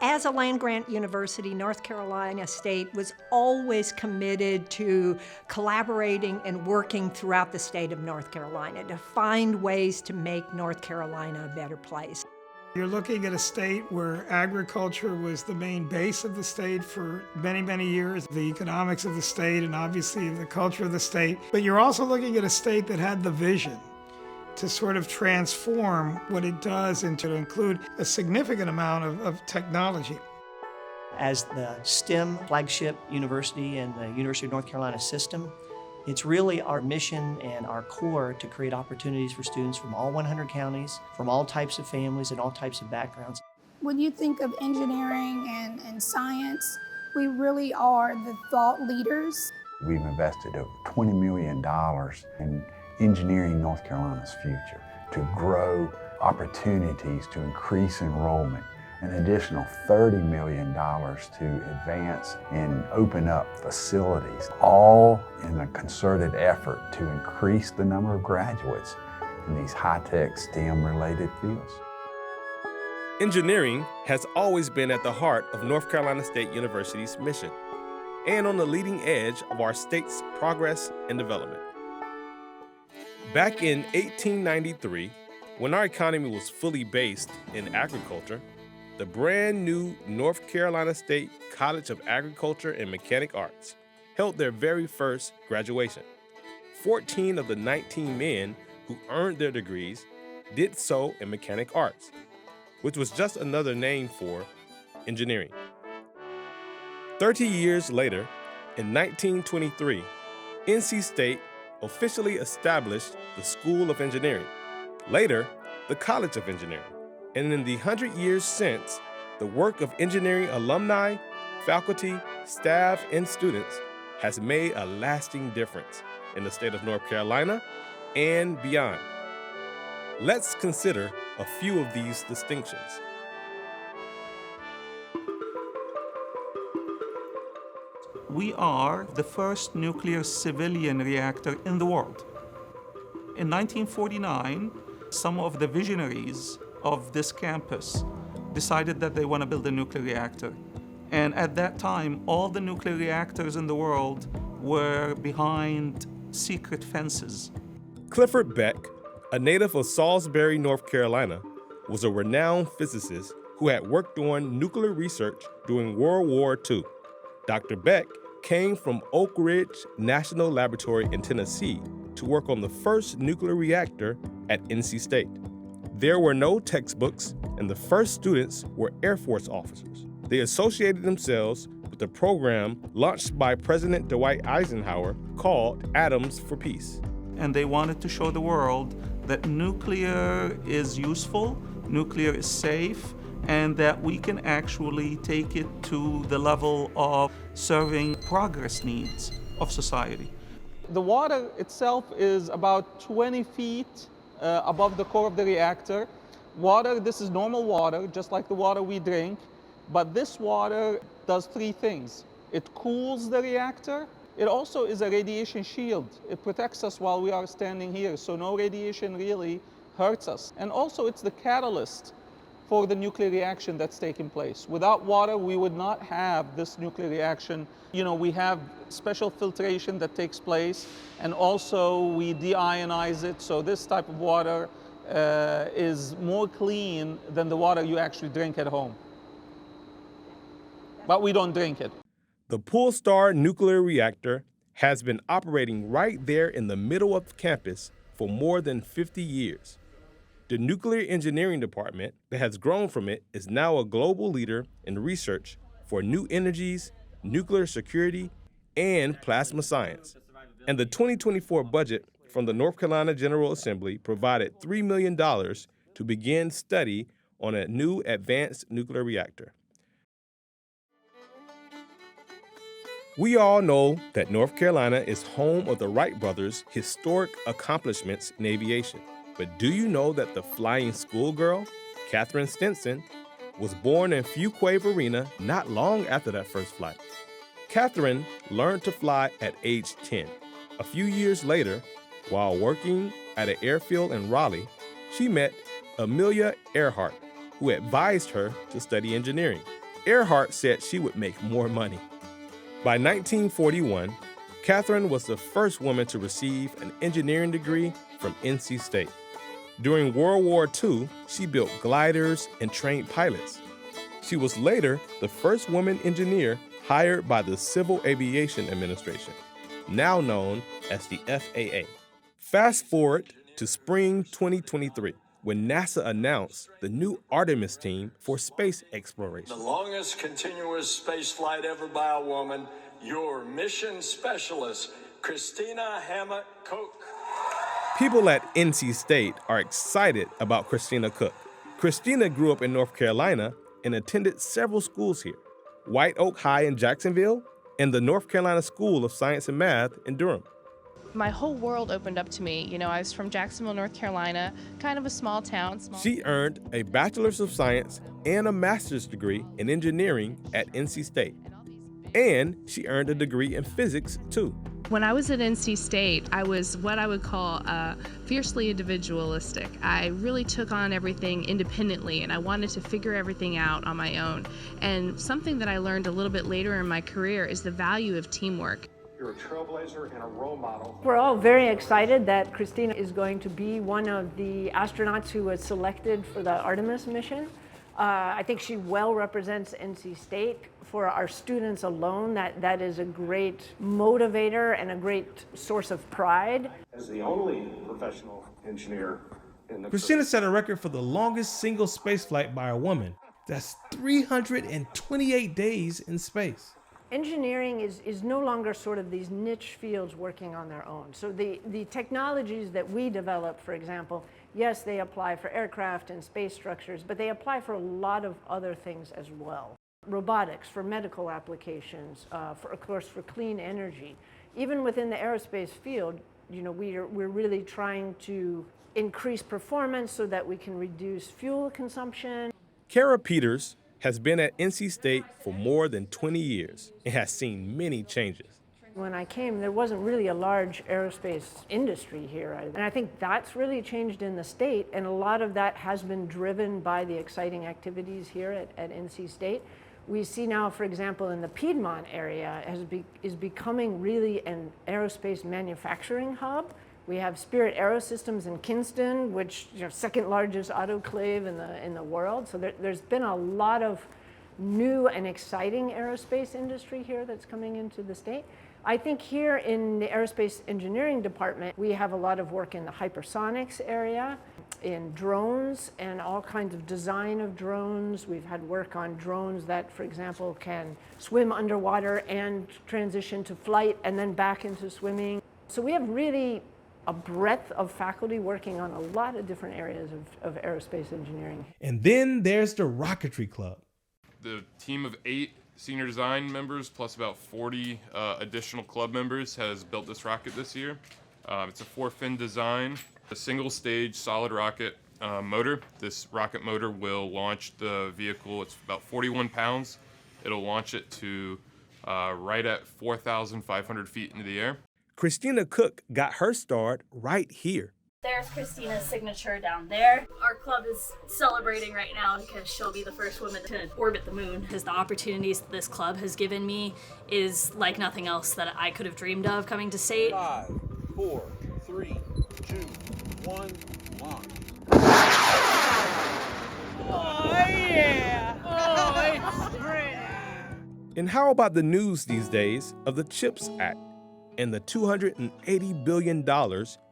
As a land-grant university, North Carolina State was always committed to collaborating and working throughout the state of North Carolina to find ways to make North Carolina a better place. You're looking at a state where agriculture was the main base of the state for many, many years, the economics of the state and obviously the culture of the state. But you're also looking at a state that had the vision to sort of transform what it does and to include a significant amount of technology. As the STEM flagship university in the University of North Carolina system, it's really our mission and our core to create opportunities for students from all 100 counties, from all types of families and all types of backgrounds. When you think of engineering and science, we really are the thought leaders. We've invested over $20 million in engineering North Carolina's future, to grow opportunities, to increase enrollment, an additional $30 million to advance and open up facilities, all in a concerted effort to increase the number of graduates in these high-tech STEM-related fields. Engineering has always been at the heart of North Carolina State University's mission and on the leading edge of our state's progress and development. Back in 1893, when our economy was fully based in agriculture, the brand new North Carolina State College of Agriculture and Mechanic Arts held their very first graduation. 14 of the 19 men who earned their degrees did so in mechanic arts, which was just another name for engineering. 30 years later, in 1923, NC State officially established the School of Engineering, later the College of Engineering. And in the 100 years since, the work of engineering alumni, faculty, staff, and students has made a lasting difference in the state of North Carolina and beyond. Let's consider a few of these distinctions. We are the first nuclear civilian reactor in the world. In 1949, some of the visionaries of this campus decided that they want to build a nuclear reactor. And at that time, all the nuclear reactors in the world were behind secret fences. Clifford Beck, a native of Salisbury, North Carolina, was a renowned physicist who had worked on nuclear research during World War II. Dr. Beck came from Oak Ridge National Laboratory in Tennessee to work on the first nuclear reactor at NC State. There were no textbooks, and the first students were Air Force officers. They associated themselves with a program launched by President Dwight Eisenhower called Atoms for Peace. And they wanted to show the world that nuclear is useful, nuclear is safe, and that we can actually take it to the level of serving progress needs of society. The water itself is about 20 feet above the core of the reactor. Water, this is normal water, just like the water we drink, but this water does three things. It cools the reactor. It also is a radiation shield. It protects us while we are standing here, so no radiation really hurts us. And also it's the catalyst for the nuclear reaction that's taking place. Without water, we would not have this nuclear reaction. You know, we have special filtration that takes place, and also we deionize it, so this type of water is more clean than the water you actually drink at home. But we don't drink it. The Pulsar nuclear reactor has been operating right there in the middle of campus for more than 50 years. The nuclear engineering department that has grown from it is now a global leader in research for new energies, nuclear security, and plasma science. And the 2024 budget from the North Carolina General Assembly provided $3 million to begin study on a new advanced nuclear reactor. We all know that North Carolina is home of the Wright brothers' historic accomplishments in aviation. But do you know that the flying schoolgirl, Catherine Stinson, was born in Fuquay Arena not long after that first flight? Catherine learned to fly at age 10. A few years later, while working at an airfield in Raleigh, she met Amelia Earhart, who advised her to study engineering. Earhart said she would make more money. By 1941, Catherine was the first woman to receive an engineering degree from NC State. During World War II, she built gliders and trained pilots. She was later the first woman engineer hired by the Civil Aviation Administration, now known as the FAA. Fast forward to spring 2023, when NASA announced the new Artemis team for space exploration. The longest continuous space flight ever by a woman, your mission specialist, Christina Hammett-Koch. People at NC State are excited about Christina Cook. Christina grew up in North Carolina and attended several schools here: White Oak High in Jacksonville and the North Carolina School of Science and Math in Durham. My whole world opened up to me. You know, I was from Jacksonville, North Carolina, kind of a small town. She earned a Bachelor's of Science and a Master's degree in engineering at NC State. And she earned a degree in physics, too. When I was at NC State, I was what I would call fiercely individualistic. I really took on everything independently, and I wanted to figure everything out on my own. And something that I learned a little bit later in my career is the value of teamwork. You're a trailblazer and a role model. We're all very excited that Christina is going to be one of the astronauts who was selected for the Artemis mission. I think she well represents NC State. For our students alone, that is a great motivator and a great source of pride. As the only professional engineer in the Christina set a record for the longest single spaceflight by a woman. That's 328 days in space. Engineering is no longer sort of these niche fields working on their own. So the technologies that we develop, for example, yes, they apply for aircraft and space structures, but they apply for a lot of other things as well. Robotics for medical applications, of course, for clean energy. Even within the aerospace field, you know, we're really trying to increase performance so that we can reduce fuel consumption. Kara Peters has been at NC State for more than 20 years and has seen many changes. When I came, there wasn't really a large aerospace industry here. And I think that's really changed in the state, and a lot of that has been driven by the exciting activities here at NC State. We see now, for example, in the Piedmont area is becoming really an aerospace manufacturing hub. We have Spirit Aerosystems in Kinston, which, you know, second largest autoclave in the world. So there's been a lot of new and exciting aerospace industry here that's coming into the state. I think here in the aerospace engineering department, we have a lot of work in the hypersonics area, in drones and all kinds of design of drones. We've had work on drones that, for example, can swim underwater and transition to flight and then back into swimming. So we have really a breadth of faculty working on a lot of different areas of aerospace engineering. And then there's the Rocketry Club. The team of 8 senior design members plus about 40 additional club members has built this rocket this year. It's a 4-fin design, a single-stage solid rocket motor. This rocket motor will launch the vehicle. It's about 41 pounds. It'll launch it to right at 4,500 feet into the air. Christina Cook got her start right here. There's Christina's signature down there. Our club is celebrating right now because she'll be the first woman to orbit the moon. Because the opportunities that this club has given me is like nothing else that I could have dreamed of coming to state. 5, 4, 3, 2, 1, launch. Oh yeah! Oh, it's pretty! And how about the news these days of the CHIPS Act and the $280 billion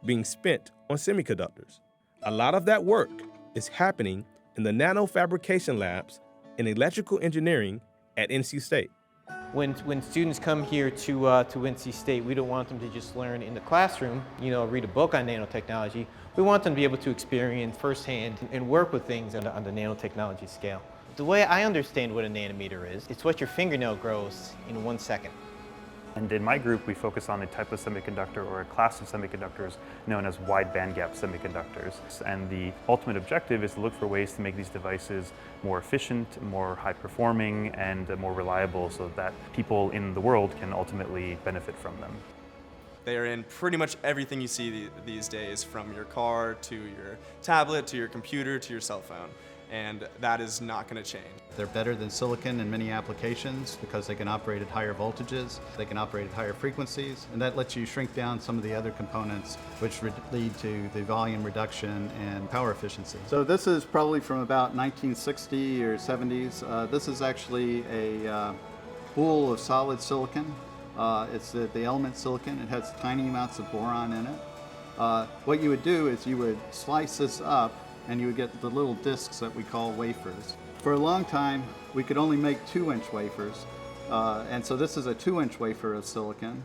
being spent on semiconductors? A lot of that work is happening in the nanofabrication labs in electrical engineering at NC State. When students come here to NC State, we don't want them to just learn in the classroom, you know, read a book on nanotechnology. We want them to be able to experience firsthand and work with things on the nanotechnology scale. The way I understand what a nanometer is, it's what your fingernail grows in 1 second. And in my group, we focus on a type of semiconductor or a class of semiconductors known as wide bandgap semiconductors. And the ultimate objective is to look for ways to make these devices more efficient, more high performing, and more reliable so that people in the world can ultimately benefit from them. They are in pretty much everything you see these days, from your car to your tablet to your computer to your cell phone. and that is not going to change. They're better than silicon in many applications because they can operate at higher voltages, they can operate at higher frequencies, and that lets you shrink down some of the other components which lead to the volume reduction and power efficiency. So this is probably from about 1960 or 70s. This is actually a pool of solid silicon. It's the element silicon. It has tiny amounts of boron in it. What you would do is you would slice this up and you would get the little discs that we call wafers. For a long time, we could only make 2-inch wafers. And so this is a 2-inch wafer of silicon.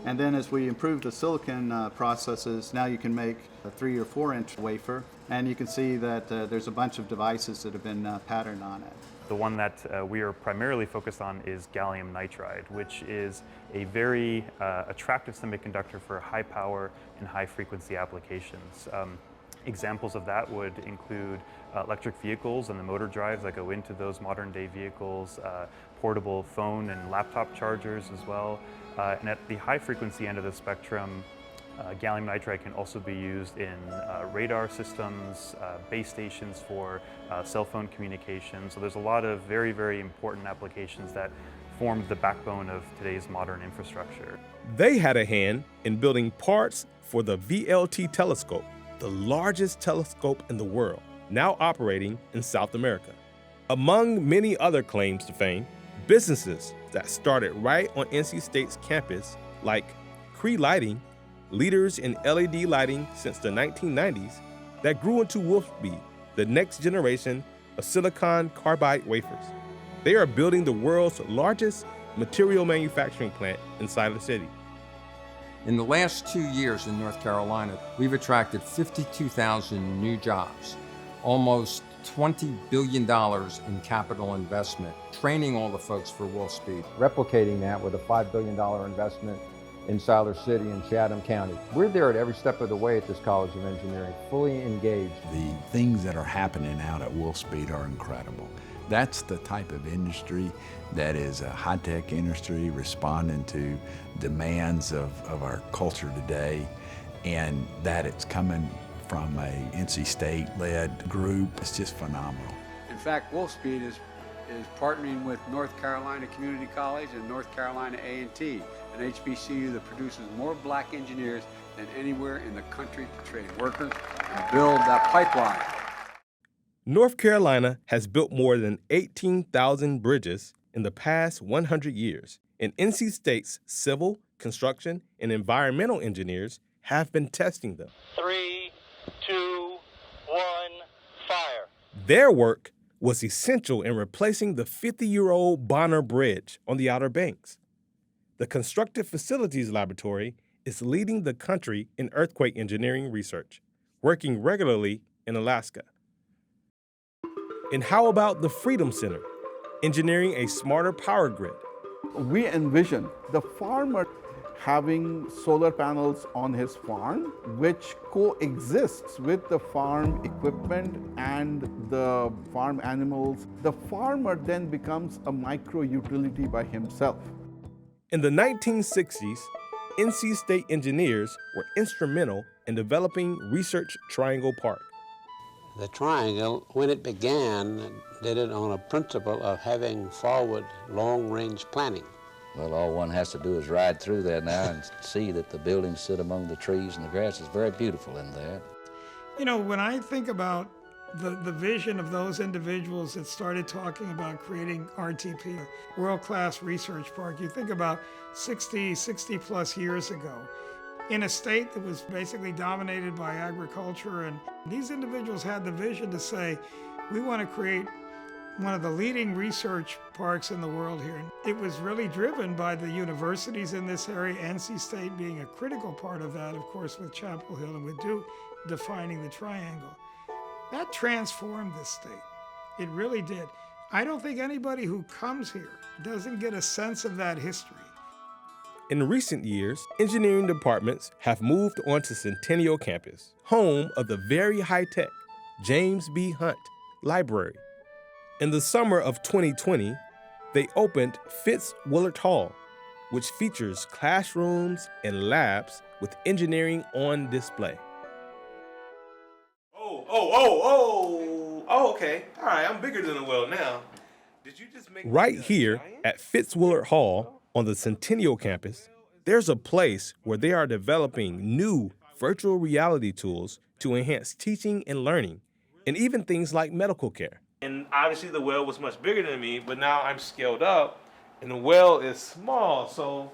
And then as we improve the silicon processes, now you can make a 3 or 4-inch wafer. And you can see that there's a bunch of devices that have been patterned on it. The one that we are primarily focused on is gallium nitride, which is a very attractive semiconductor for high power and high frequency applications. Examples of that would include electric vehicles and the motor drives that go into those modern day vehicles, portable phone and laptop chargers as well. And at the high frequency end of the spectrum, gallium nitride can also be used in radar systems, base stations for cell phone communication. So there's a lot of very, very important applications that form the backbone of today's modern infrastructure. They had a hand in building parts for the VLT telescope, the largest telescope in the world, now operating in South America. Among many other claims to fame, businesses that started right on NC State's campus, like Cree Lighting, leaders in LED lighting since the 1990s, that grew into Wolfspeed, the next generation of silicon carbide wafers. They are building the world's largest material manufacturing plant inside the city. In the last 2 years in North Carolina, we've attracted 52,000 new jobs, almost $20 billion in capital investment, training all the folks for Wolfspeed. Replicating that with a $5 billion investment in Siler City and Chatham County. We're there at every step of the way at this College of Engineering, fully engaged. The things that are happening out at Wolfspeed are incredible. That's the type of industry that is a high-tech industry responding to demands of our culture today, and that it's coming from a NC State-led group. It's just phenomenal. In fact, Wolfspeed is partnering with North Carolina Community College and North Carolina A&T, an HBCU that produces more black engineers than anywhere in the country to train workers and build that pipeline. North Carolina has built more than 18,000 bridges in the past 100 years, and NC State's civil, construction, and environmental engineers have been testing them. 3, 2, 1, fire. Their work was essential in replacing the 50-year-old Bonner Bridge on the Outer Banks. The Constructive Facilities Laboratory is leading the country in earthquake engineering research, working regularly in Alaska. And how about the Freedom Center, engineering a smarter power grid? We envision the farmer having solar panels on his farm, which coexists with the farm equipment and the farm animals. The farmer then becomes a micro-utility by himself. In the 1960s, NC State engineers were instrumental in developing Research Triangle Park. The Triangle, when it began, did it on a principle of having forward long-range planning. Well, all one has to do is ride through there now and see that the buildings sit among the trees and the grass is very beautiful in there. You know, when I think about the vision of those individuals that started talking about creating RTP, a world-class research park, you think about 60 plus years ago, in a state that was basically dominated by agriculture, and these individuals had the vision to say, we want to create one of the leading research parks in the world here. It was really driven by the universities in this area, NC State being a critical part of that, of course, with Chapel Hill and with Duke defining the triangle. That transformed this state. It really did. I don't think anybody who comes here doesn't get a sense of that history. In recent years, engineering departments have moved onto Centennial Campus, home of the very high-tech James B. Hunt Library. In the summer of 2020, they opened Fitz Willard Hall, which features classrooms and labs with engineering on display. Oh, okay. All right, I'm bigger than a well now. Did you just make right here at Fitzwillard Hall on the Centennial campus, there's a place where they are developing new virtual reality tools to enhance teaching and learning, and even things like medical care. And obviously the well was much bigger than me, but now I'm scaled up, and the well is small, so...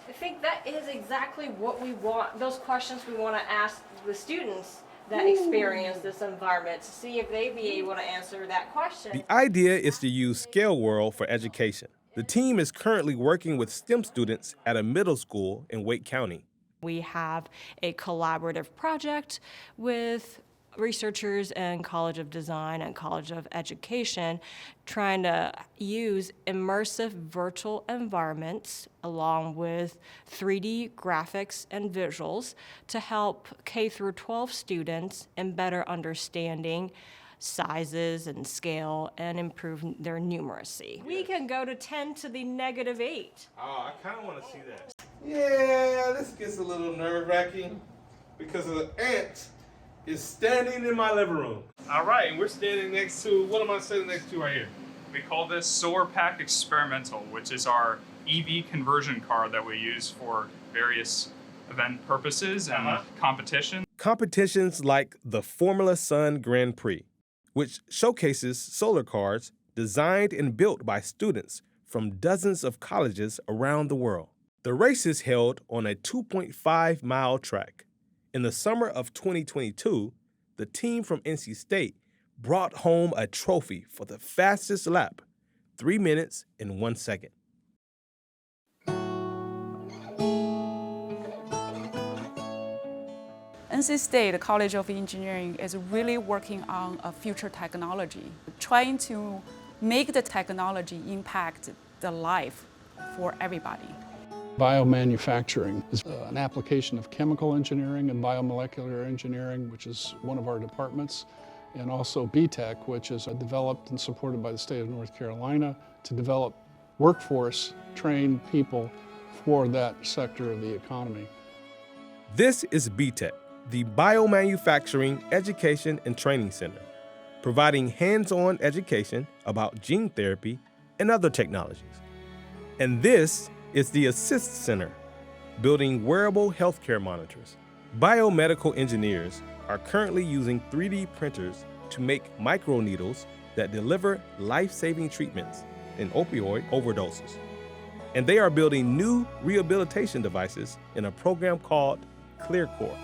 I think that is exactly what we want, those questions we want to ask the students that experience this environment, to see if they'd be able to answer that question. The idea is to use Scale World for education. The team is currently working with STEM students at a middle school in Wake County. We have a collaborative project with researchers in College of Design and College of Education trying to use immersive virtual environments along with 3D graphics and visuals to help K through 12 students in better understanding sizes and scale and improve their numeracy. We can go to 10 to the negative 8. Oh, I kind of want to see that. Yeah, this gets a little nerve-wracking because the ant is standing in my living room. All right, and we're standing next to, what am I standing next to right here? We call this Solar Pack Experimental, which is our EV conversion car that we use for various event purposes and competition. Competitions like the Formula Sun Grand Prix, which showcases solar cars designed and built by students from dozens of colleges around the world. The race is held on a 2.5-mile track. In the summer of 2022, the team from NC State brought home a trophy for the fastest lap, 3 minutes and 1 second. NC State College of Engineering is really working on a future technology, trying to make the technology impact the life for everybody. Biomanufacturing is an application of chemical engineering and biomolecular engineering, which is one of our departments, and also BTech, which is developed and supported by the state of North Carolina to develop workforce, train people for that sector of the economy. This is BTech, the Biomanufacturing Education and Training Center, providing hands-on education about gene therapy and other technologies. And this is the Assist Center, building wearable healthcare monitors. Biomedical engineers are currently using 3D printers to make microneedles that deliver life-saving treatments in opioid overdoses. And they are building new rehabilitation devices in a program called ClearCore.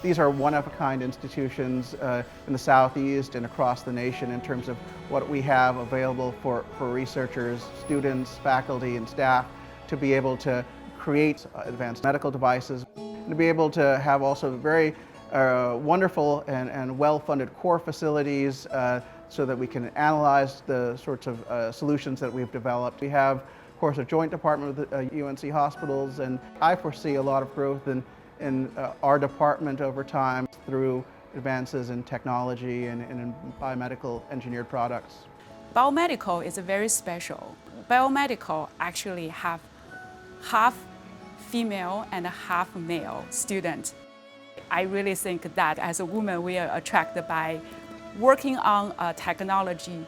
These are one-of-a-kind institutions in the Southeast and across the nation in terms of what we have available for researchers, students, faculty, and staff to be able to create advanced medical devices, and to be able to have also very wonderful and well-funded core facilities so that we can analyze the sorts of solutions that we've developed. We have, of course, a joint department with UNC hospitals, and I foresee a lot of growth in our department over time through advances in technology and in biomedical engineered products. Biomedical is very special. Biomedical actually have half female and half male students. I really think that as a woman, we are attracted by working on a technology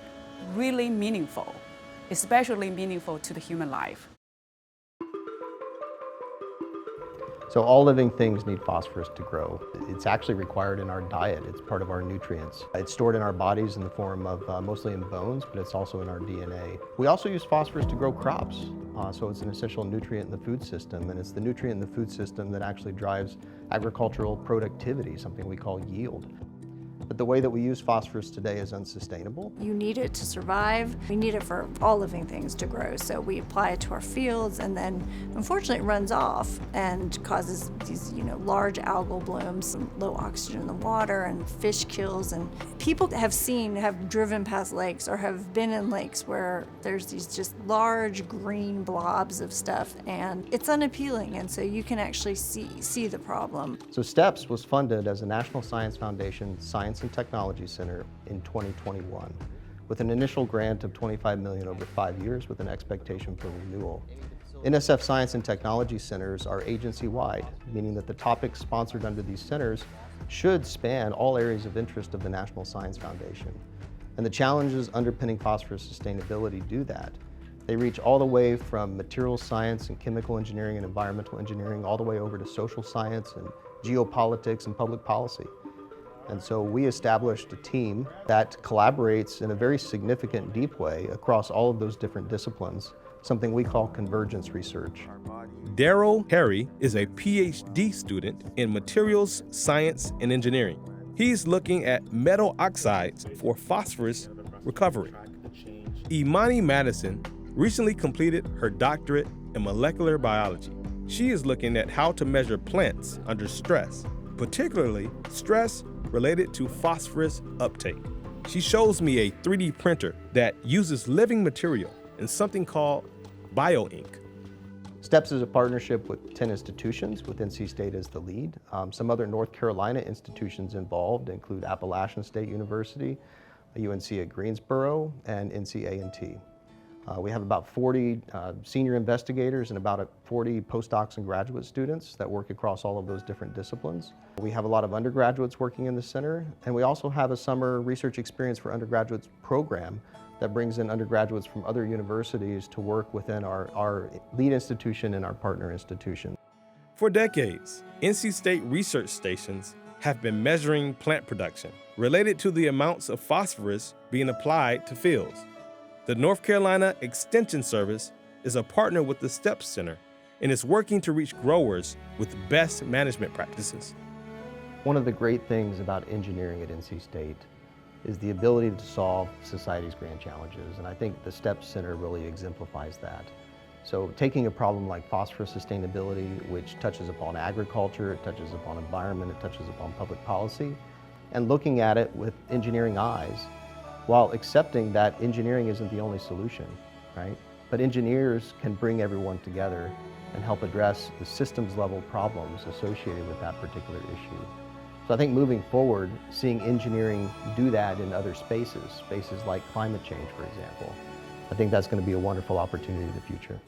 really meaningful, especially meaningful to the human life. So all living things need phosphorus to grow. It's actually required in our diet. It's part of our nutrients. It's stored in our bodies in the form of mostly in bones, but it's also in our DNA. We also use phosphorus to grow crops. So it's an essential nutrient in the food system, and it's the nutrient in the food system that actually drives agricultural productivity, something we call yield. But the way that we use phosphorus today is unsustainable. You need it to survive. We need it for all living things to grow. So we apply it to our fields, and then unfortunately it runs off and causes these, large algal blooms, and low oxygen in the water, and fish kills. And people have driven past lakes or have been in lakes where there's these just large green blobs of stuff, and it's unappealing. And so you can actually see the problem. So STEPS was funded as a National Science Foundation Science and Technology Center in 2021, with an initial grant of $25 million over 5 years with an expectation for renewal. NSF Science and Technology Centers are agency-wide, meaning that the topics sponsored under these centers should span all areas of interest of the National Science Foundation. And the challenges underpinning phosphorus sustainability do that. They reach all the way from materials science and chemical engineering and environmental engineering all the way over to social science and geopolitics and public policy. And so we established a team that collaborates in a very significant, deep way across all of those different disciplines, something we call convergence research. Daryl Harry is a PhD student in materials science and engineering. He's looking at metal oxides for phosphorus recovery. Imani Madison recently completed her doctorate in molecular biology. She is looking at how to measure plants under stress, particularly stress related to phosphorus uptake. She shows me a 3D printer that uses living material in something called bioink. STEPS is a partnership with 10 institutions, with NC State as the lead. Some other North Carolina institutions involved include Appalachian State University, UNC at Greensboro, and NC A&T. We have about 40 senior investigators and about 40 postdocs and graduate students that work across all of those different disciplines. We have a lot of undergraduates working in the center, and we also have a summer research experience for undergraduates program that brings in undergraduates from other universities to work within our lead institution and our partner institution. For decades, NC State research stations have been measuring plant production related to the amounts of phosphorus being applied to fields. The North Carolina Extension Service is a partner with the STEPS Center and is working to reach growers with best management practices. One of the great things about engineering at NC State is the ability to solve society's grand challenges, and I think the STEPS Center really exemplifies that. So taking a problem like phosphorus sustainability, which touches upon agriculture, it touches upon environment, it touches upon public policy, and looking at it with engineering eyes, while accepting that engineering isn't the only solution, right? But engineers can bring everyone together and help address the systems level problems associated with that particular issue. So I think moving forward, seeing engineering do that in other spaces like climate change, for example, I think that's going to be a wonderful opportunity in the future.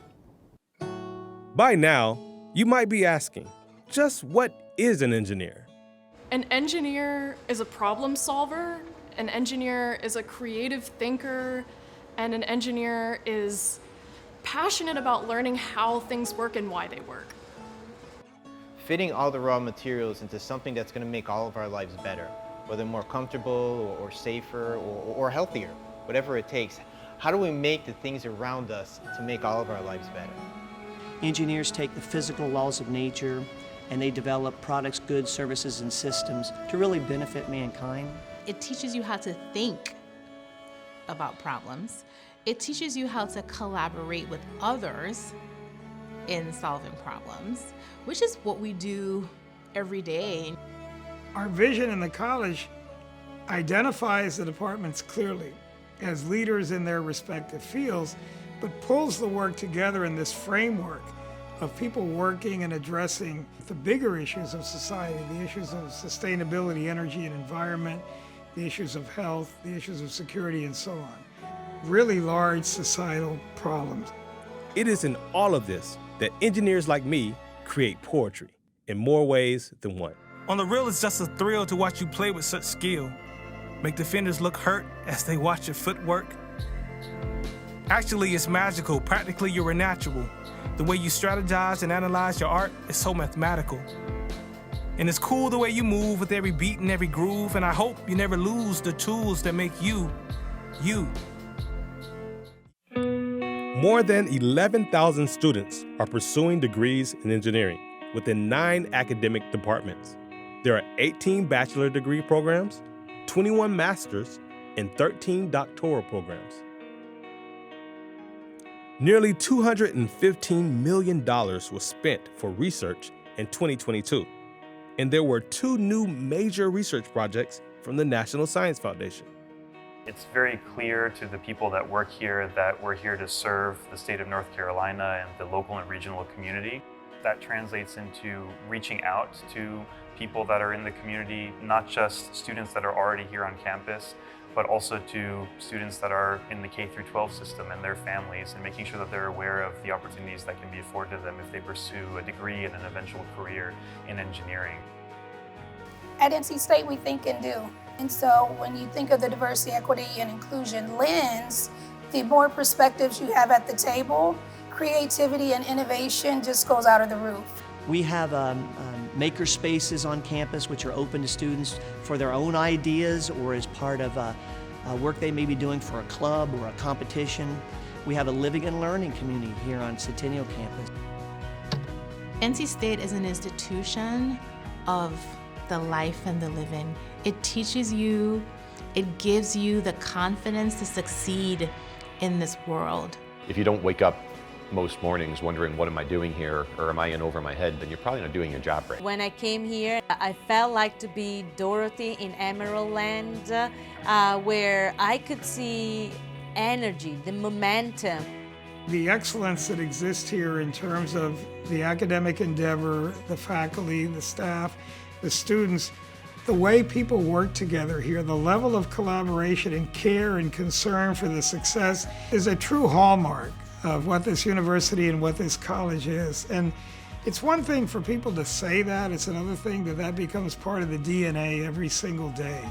By now, you might be asking, just what is an engineer? An engineer is a problem solver, an engineer is a creative thinker, and an engineer is passionate about learning how things work and why they work. Fitting all the raw materials into something that's going to make all of our lives better, whether more comfortable or safer or healthier, whatever it takes. How do we make the things around us to make all of our lives better? Engineers take the physical laws of nature and they develop products, goods, services, and systems to really benefit mankind. It teaches you how to think about problems. It teaches you how to collaborate with others in solving problems, which is what we do every day. Our vision in the college identifies the departments clearly as leaders in their respective fields, but pulls the work together in this framework of people working and addressing the bigger issues of society, the issues of sustainability, energy and environment, the issues of health, the issues of security, and so on. Really large societal problems. It is in all of this that engineers like me create poetry in more ways than one. On the real, it's just a thrill to watch you play with such skill. Make defenders look hurt as they watch your footwork. Actually, it's magical. Practically, you're a natural. The way you strategize and analyze your art is so mathematical. And it's cool the way you move with every beat and every groove, and I hope you never lose the tools that make you, you. More than 11,000 students are pursuing degrees in engineering within 9 academic departments. There are 18 bachelor degree programs, 21 master's, and 13 doctoral programs. Nearly $215 million was spent for research in 2022, and there were 2 new major research projects from the National Science Foundation. It's very clear to the people that work here that we're here to serve the state of North Carolina and the local and regional community. That translates into reaching out to people that are in the community, not just students that are already here on campus, but also to students that are in the K-12 system and their families, and making sure that they're aware of the opportunities that can be afforded to them if they pursue a degree and an eventual career in engineering. At NC State, we think and do. And so when you think of the diversity, equity, and inclusion lens, the more perspectives you have at the table, creativity and innovation just goes out of the roof. We have maker spaces on campus which are open to students for their own ideas or as part of work they may be doing for a club or a competition. We have a living and learning community here on Centennial campus. NC State is an institution of the life and the living. It teaches you, it gives you the confidence to succeed in this world. If you don't wake up most mornings wondering what am I doing here or am I in over my head, then you're probably not doing your job right. When I came here, I felt like to be Dorothy in Emerald Land, where I could see energy, the momentum. The excellence that exists here in terms of the academic endeavor, the faculty, the staff, the students, the way people work together here, the level of collaboration and care and concern for the success is a true hallmark of what this university and what this college is. And it's one thing for people to say that, it's another thing that becomes part of the DNA every single day.